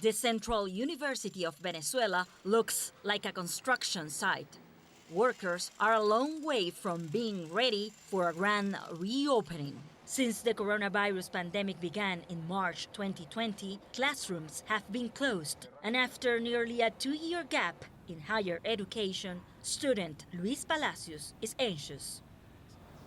The Central University of Venezuela looks like a construction site. Workers are a long way from being ready for a grand reopening. Since the coronavirus pandemic began in March 2020, classrooms have been closed. And after nearly a 2-year gap in higher education, student Luis Palacios is anxious.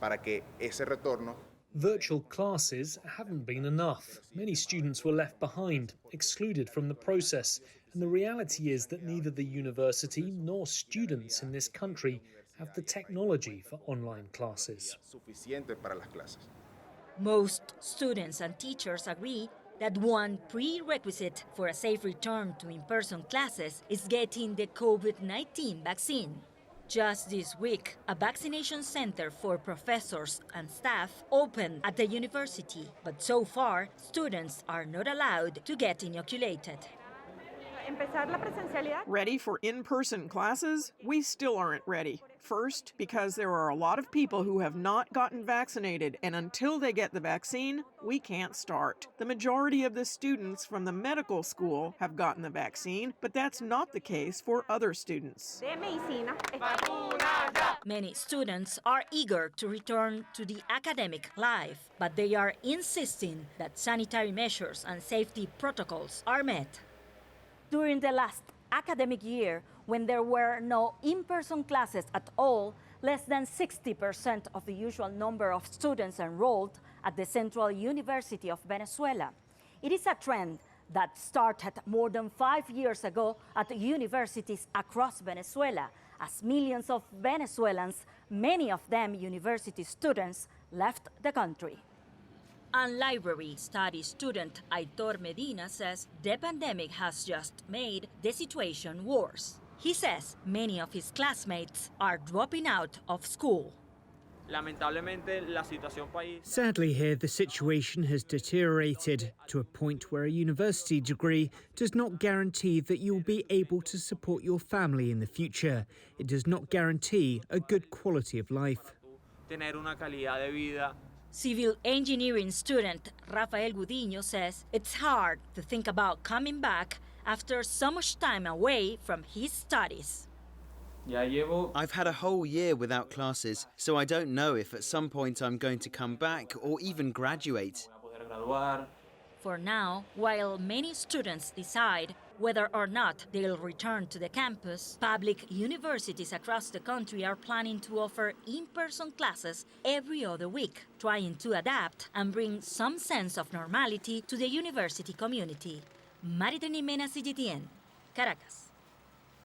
Para que ese retorno Virtual classes haven't been enough. Many students were left behind, excluded from the process. And the reality is that neither the university nor students in this country have the technology for online classes. suficiente para las clases. Most students and teachers agree that one prerequisite for a safe return to in-person classes is getting the COVID-19 vaccine. Just this week, a vaccination center for professors and staff opened at the university, but so far, students are not allowed to get inoculated. Ready for in-person classes? We still aren't ready. First, because there are a lot of people who have not gotten vaccinated, and until they get the vaccine, we can't start. The majority of the students from the medical school have gotten the vaccine, but that's not the case for other students. Many students are eager to return to the academic life, but they are insisting that sanitary measures and safety protocols are met. During the last academic year, when there were no in-person classes at all, less than 60% of the usual number of students enrolled at the Central University of Venezuela. It is a trend that started more than 5 years ago at the universities across Venezuela, as millions of Venezuelans, many of them university students, left the country. And library study student Aitor Medina says the pandemic has just made the situation worse. He says many of his classmates are dropping out of school. Sadly here, the situation has deteriorated to a point where a university degree does not guarantee that you'll be able to support your family in the future. It does not guarantee a good quality of life. Civil engineering student Rafael Gudiño says it's hard to think about coming back after so much time away from his studies. I've had a whole year without classes, so I don't know if at some point I'm going to come back or even graduate. For now, while many students decide whether or not they'll return to the campus, public universities across the country are planning to offer in-person classes every other week, trying to adapt and bring some sense of normality to the university community. Maritene Mena, CGTN, Caracas.